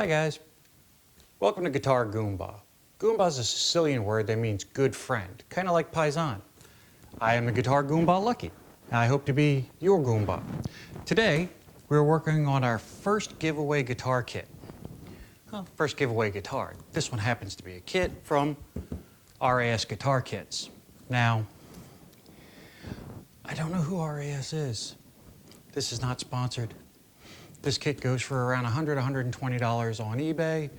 Hi guys, welcome to Guitar Goomba. Goomba is a Sicilian word that means good friend, kind of like paisan. I am the Guitar Goomba Lucky, and I hope to be your Goomba. Today, we're working on our first giveaway guitar kit. Well, first giveaway guitar. This one happens to be a kit from RAS Guitar Kits. Now, I don't know who RAS is. This is not sponsored. This kit goes for around $100, $120 on eBay,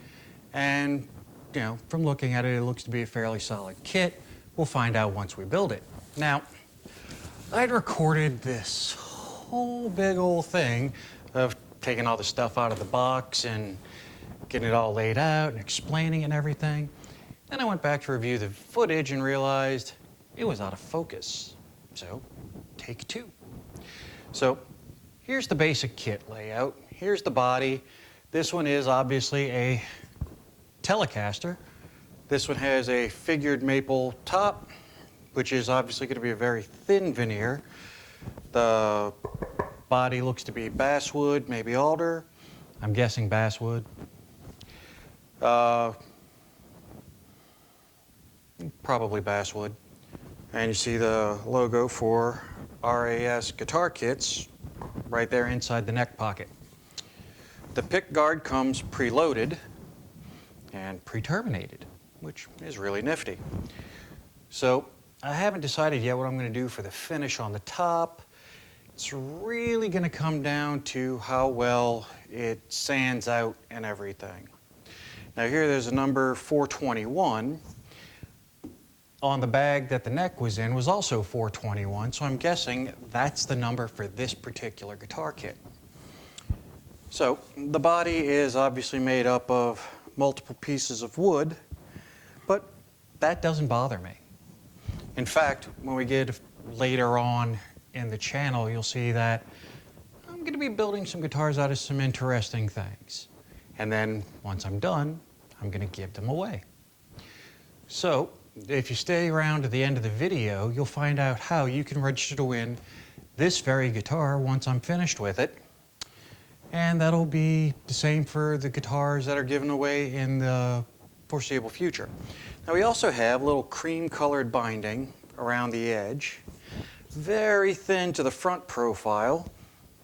and from looking at it, it looks to be a fairly solid kit. We'll find out once we build it. Now, I'd recorded this whole big old thing of taking all the stuff out of the box and getting it all laid out and explaining it and everything. Then I went back to review the footage and realized it was out of focus. So, take two. So, here's the basic kit layout. Here's the body. This one is obviously a Telecaster. This one has a figured maple top, which is obviously going to be a very thin veneer. The body looks to be basswood, maybe alder. I'm guessing basswood. Probably basswood. And you see the logo for RAS Guitar Kits right there inside the neck pocket. The pick guard comes preloaded and pre-terminated, which is really nifty. So I haven't decided yet what I'm going to do for the finish on the top. It's really going to come down to how well it sands out and everything. Now here there's a number 421. On the bag that the neck was in was also 421, so I'm guessing that's the number for this particular guitar kit. So the body is obviously made up of multiple pieces of wood, but that doesn't bother me. In fact, when we get later on in the channel, you'll see that I'm going to be building some guitars out of some interesting things. And then once I'm done, I'm going to give them away. So if you stay around to the end of the video, you'll find out how you can register to win this very guitar once I'm finished with it. And that'll be the same for the guitars that are given away in the foreseeable future. Now we also have a little cream-colored binding around the edge. Very thin to the front profile,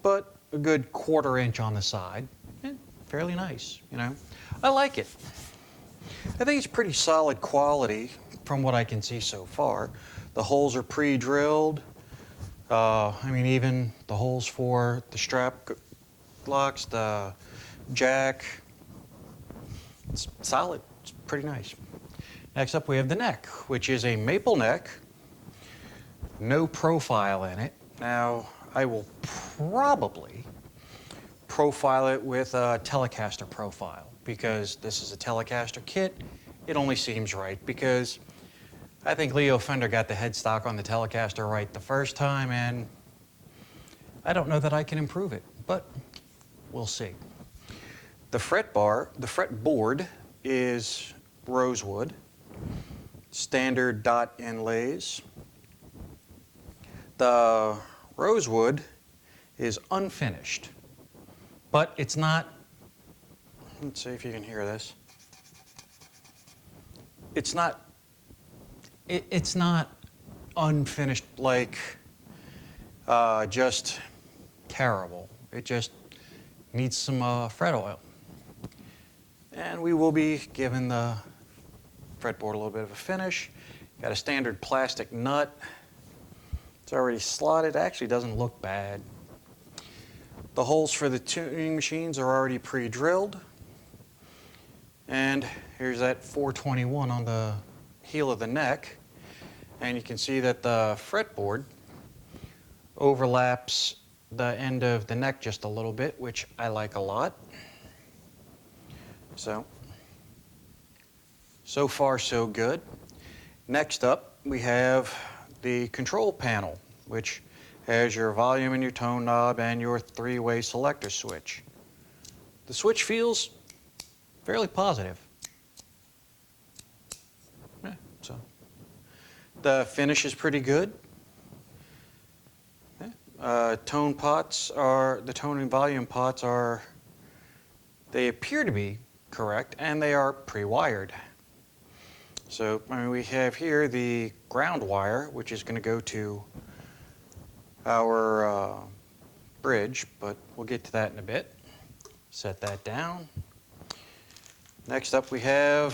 but a good 1/4 inch on the side. And fairly nice, I like it. I think it's pretty solid quality from what I can see so far. The holes are pre-drilled. Even the holes for the strap locks, the jack. It's solid. It's pretty nice. Next up, we have the neck, which is a maple neck. No profile in it. Now, I will probably profile it with a Telecaster profile because this is a Telecaster kit. It only seems right because I think Leo Fender got the headstock on the Telecaster right the first time, and I don't know that I can improve it, but we'll see. The fretboard is rosewood, standard dot inlays. The rosewood is unfinished, but it's not, let's see if you can hear this. It's not unfinished like just terrible. It just needs some fret oil. And we will be giving the fretboard a little bit of a finish. Got a standard plastic nut. It's already slotted. It actually doesn't look bad. The holes for the tuning machines are already pre-drilled. And here's that 421 on the heel of the neck. And you can see that the fretboard overlaps the end of the neck just a little bit, which I like a lot. So far so good. Next up, we have the control panel, which has your volume and your tone knob and your 3-way selector switch. The switch feels fairly positive. The finish is pretty good. The tone and volume pots they appear to be correct, and they are pre-wired. So we have here the ground wire, which is going to go to our bridge, but we'll get to that in a bit. Set that down. Next up we have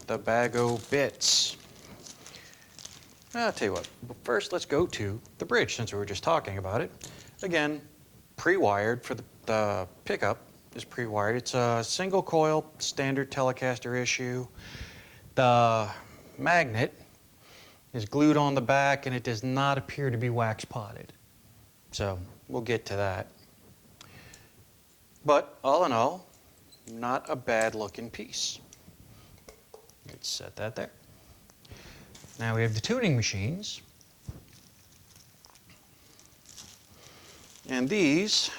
the bag of bits. I'll tell you what, first let's go to the bridge since we were just talking about it. Again, pre-wired for the pickup is pre-wired. It's a single coil standard Telecaster issue. The magnet is glued on the back and it does not appear to be wax potted. So we'll get to that. But all in all, not a bad looking piece. Let's set that there. Now we have the tuning machines. And these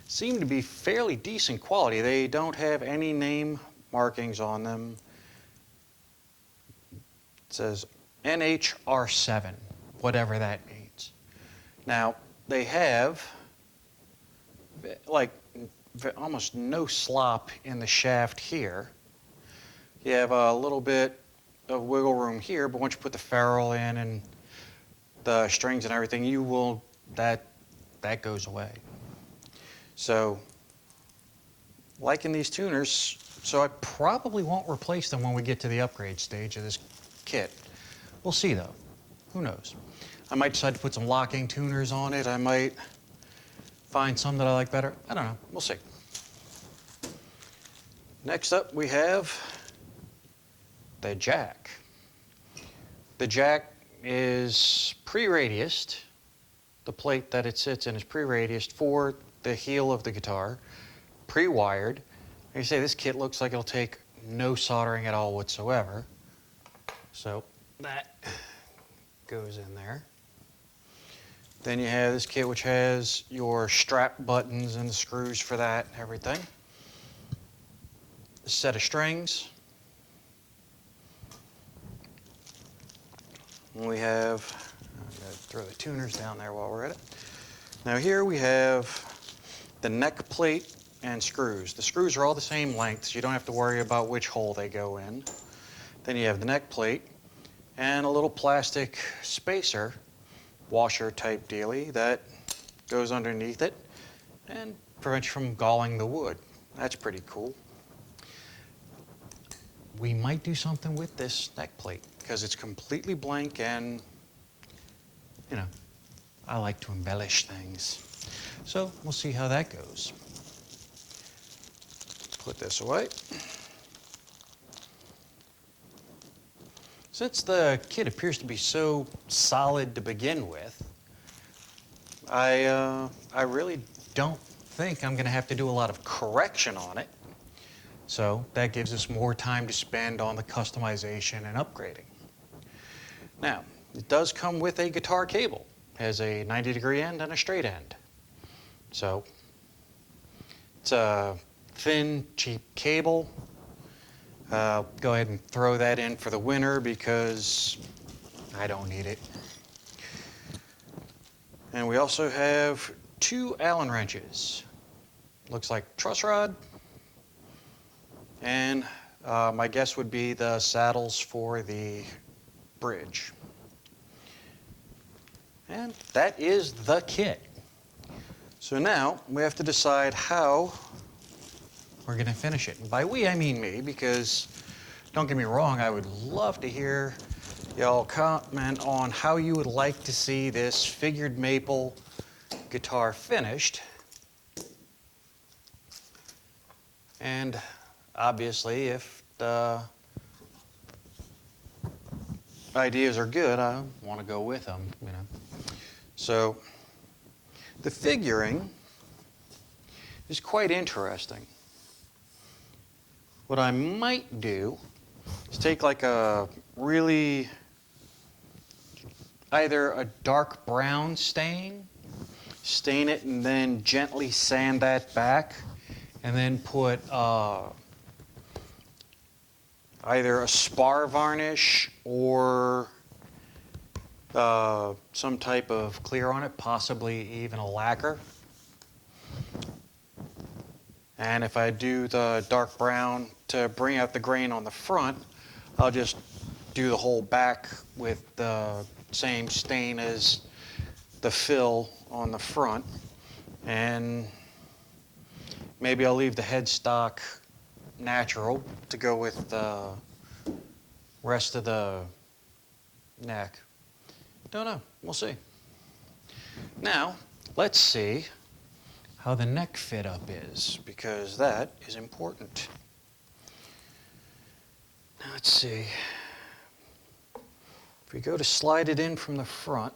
seem to be fairly decent quality. They don't have any name markings on them. It says NHR7, whatever that means. Now, they have like almost no slop in the shaft here. You have a little bit of wiggle room here, but once you put the ferrule in and the strings and everything, you will, that goes away. So, liking these tuners, so I probably won't replace them when we get to the upgrade stage of this kit. We'll see though, who knows. I might decide to put some locking tuners on it. I might find some that I like better. I don't know, we'll see. Next up we have the jack. The jack is pre-radiused. The plate that it sits in is pre-radiused for the heel of the guitar, pre-wired. Like I say, this kit looks like it'll take no soldering at all whatsoever. So that goes in there. Then you have this kit which has your strap buttons and the screws for that and everything. A set of strings. And we have, I'm going to throw the tuners down there while we're at it. Now here we have the neck plate and screws. The screws are all the same length, so you don't have to worry about which hole they go in. Then you have the neck plate and a little plastic spacer, washer type dealie that goes underneath it and prevents you from galling the wood. That's pretty cool. We might do something with this neck plate because it's completely blank and, you know, I like to embellish things. So we'll see how that goes. Put this away. Since the kit appears to be so solid to begin with, I really don't think I'm going to have to do a lot of correction on it. So that gives us more time to spend on the customization and upgrading. Now, it does come with a guitar cable. It has a 90-degree end and a straight end. So it's a thin, cheap cable. Go ahead and throw that in for the winter because I don't need it. And we also have 2 Allen wrenches. Looks like truss rod. And my guess would be the saddles for the bridge. And that is the kit. So now we have to decide how we're going to finish it. And by we, I mean me, because don't get me wrong, I would love to hear y'all comment on how you would like to see this figured maple guitar finished. And obviously, if the ideas are good, I want to go with them, you know. So the figuring is quite interesting. What I might do is take like a really, either a dark brown stain it and then gently sand that back, and then put either a spar varnish or some type of clear on it, possibly even a lacquer. And if I do the dark brown to bring out the grain on the front, I'll just do the whole back with the same stain as the fill on the front. And maybe I'll leave the headstock natural to go with the rest of the neck. Don't know, we'll see. Now, let's see how the neck fit up is, because that is important. Now, let's see. If we go to slide it in from the front,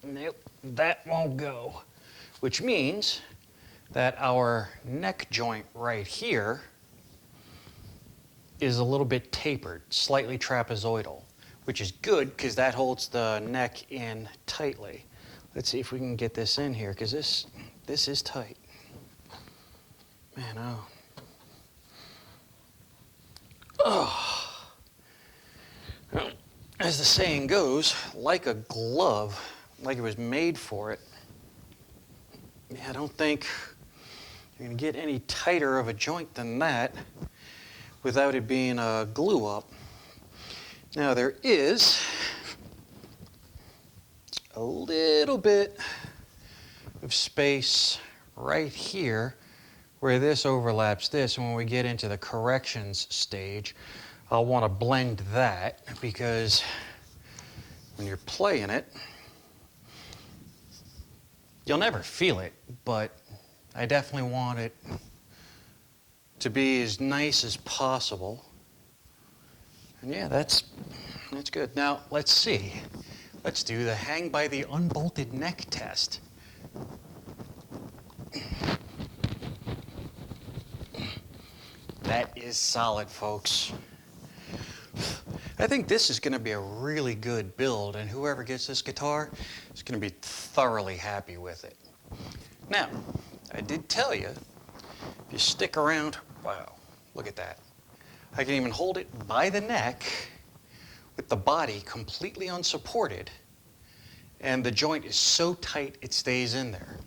nope, that won't go, which means that our neck joint right here is a little bit tapered, slightly trapezoidal, which is good because that holds the neck in tightly. Let's see if we can get this in here, because this is tight. Man, oh. Well, as the saying goes, like a glove, like it was made for it. Yeah, I don't think you're going to get any tighter of a joint than that without it being a glue up. Now there is a little bit of space right here where this overlaps this, and when we get into the corrections stage, I'll want to blend that, because when you're playing it, you'll never feel it, but I definitely want it to be as nice as possible. And yeah, that's good. Now, let's see. Let's do the hang by the unbolted neck test. That is solid, folks. I think this is going to be a really good build, and whoever gets this guitar is going to be thoroughly happy with it. Now, I did tell you, if you stick around, wow, look at that. I can even hold it by the neck with the body completely unsupported, and the joint is so tight it stays in there.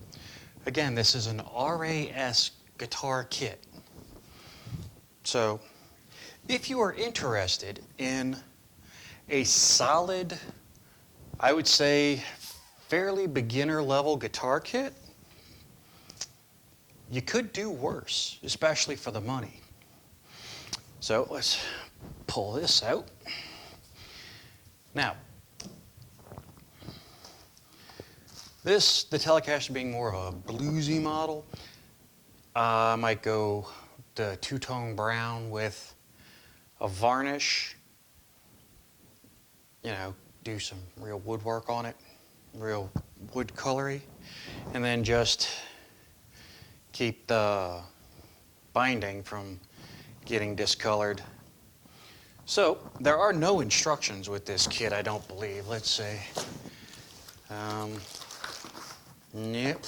Again, this is an RAS guitar kit. So, if you are interested in a solid, I would say fairly beginner level guitar kit, you could do worse, especially for the money. So let's pull this out. Now, the Telecaster being more of a bluesy model, I might go the two-tone brown with a varnish, you know, do some real woodwork on it, real wood colory, and then just keep the binding from getting discolored. So there are no instructions with this kit, I don't believe. Let's see. Yep.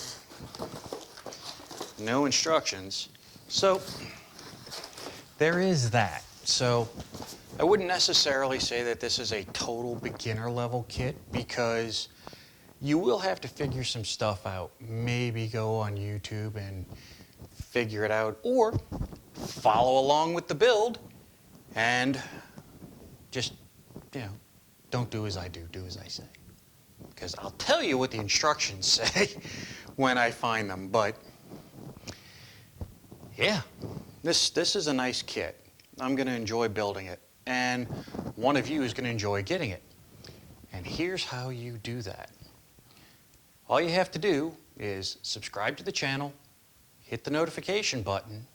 No instructions. So there is that. So I wouldn't necessarily say that this is a total beginner level kit, because you will have to figure some stuff out. Maybe go on YouTube and figure it out, or follow along with the build and just, you know, don't do as I do, do as I say. Because I'll tell you what the instructions say when I find them. But yeah, this is a nice kit. I'm going to enjoy building it, and one of you is going to enjoy getting it. And here's how you do that. All you have to do is subscribe to the channel, hit the notification button,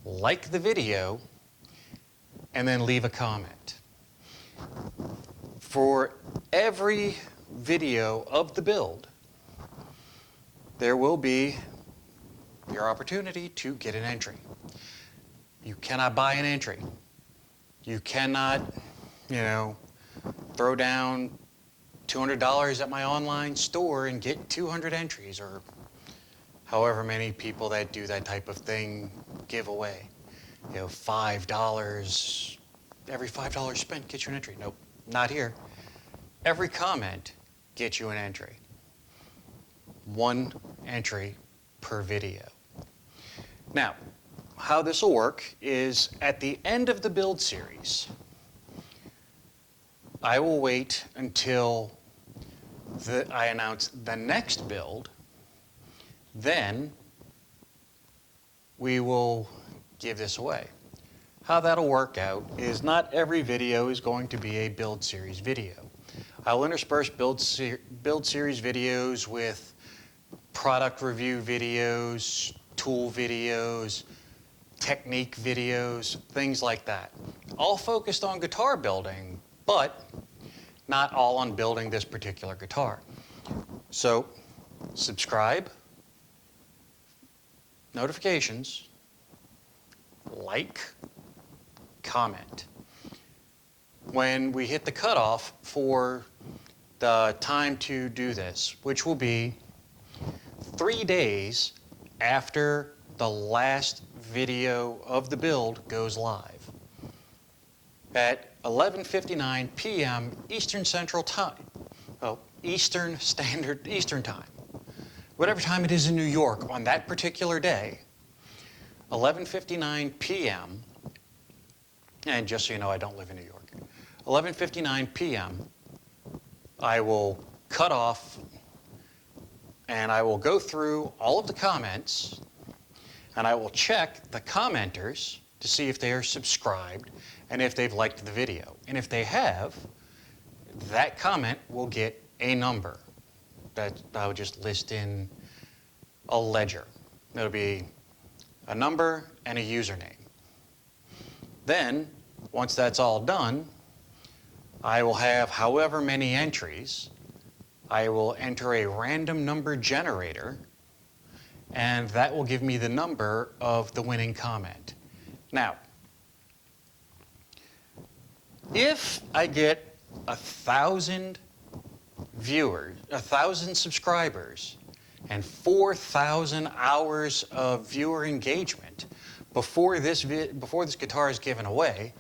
like the video, and then leave a comment. For every video of the build, there will be your opportunity to get an entry. You cannot buy an entry. You cannot, you know, throw down $200 at my online store and get 200 entries, or however many people that do that type of thing give away. You know, $5, every $5 spent gets you an entry. Nope, not here. Every comment gets you an entry. One entry per video. Now, how this will work is at the end of the build series, I will wait until I announce the next build, then we will give this away. How that'll work out is not every video is going to be a build series video. I'll intersperse build series videos with product review videos, tool videos, technique videos, things like that. All focused on guitar building, but not all on building this particular guitar. So subscribe, notifications, like, comment. When we hit the cutoff for the time to do this, which will be 3 days after the last video of the build goes live at 11:59 p.m. Eastern Central Time. Oh, Eastern Time. Whatever time it is in New York on that particular day, 11:59 p.m. And just so you know, I don't live in New York. 11:59 p.m. I will cut off and I will go through all of the comments and I will check the commenters to see if they are subscribed and if they've liked the video. And if they have, that comment will get a number that I would just list in a ledger. It'll be a number and a username. Then, once that's all done, I will have however many entries. I will enter a random number generator, and that will give me the number of the winning comment. Now, if I get 1,000 viewers, 1,000 subscribers, and 4,000 hours of viewer engagement before this guitar is given away,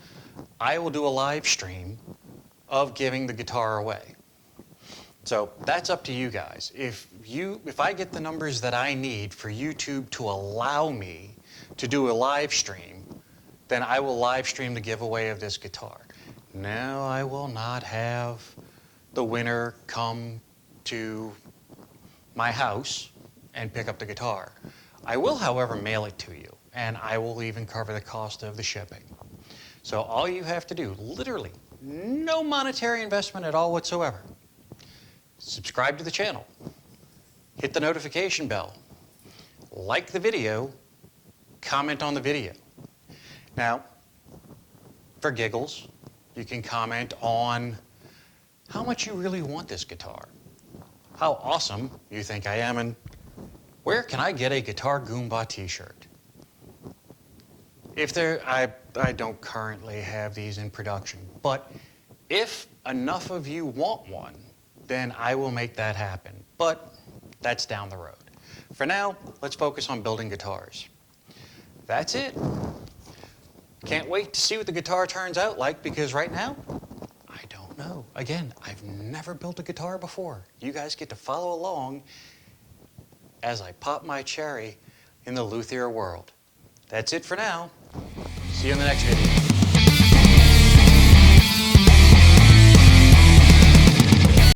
I will do a live stream of giving the guitar away. So that's up to you guys. If I get the numbers that I need for YouTube to allow me to do a live stream, then I will live stream the giveaway of this guitar. No, I will not have the winner come to my house and pick up the guitar. I will, however, mail it to you, and I will even cover the cost of the shipping. So all you have to do, literally, no monetary investment at all whatsoever. Subscribe to the channel, hit the notification bell, like the video, comment on the video. Now, for giggles, you can comment on how much you really want this guitar, how awesome you think I am, and where can I get a Guitar Goomba t-shirt? I don't currently have these in production, but if enough of you want one, then I will make that happen. But that's down the road. For now, let's focus on building guitars. That's it. Can't wait to see what the guitar turns out like, because right now, I don't know. Again, I've never built a guitar before. You guys get to follow along as I pop my cherry in the luthier world. That's it for now. See you in the next video.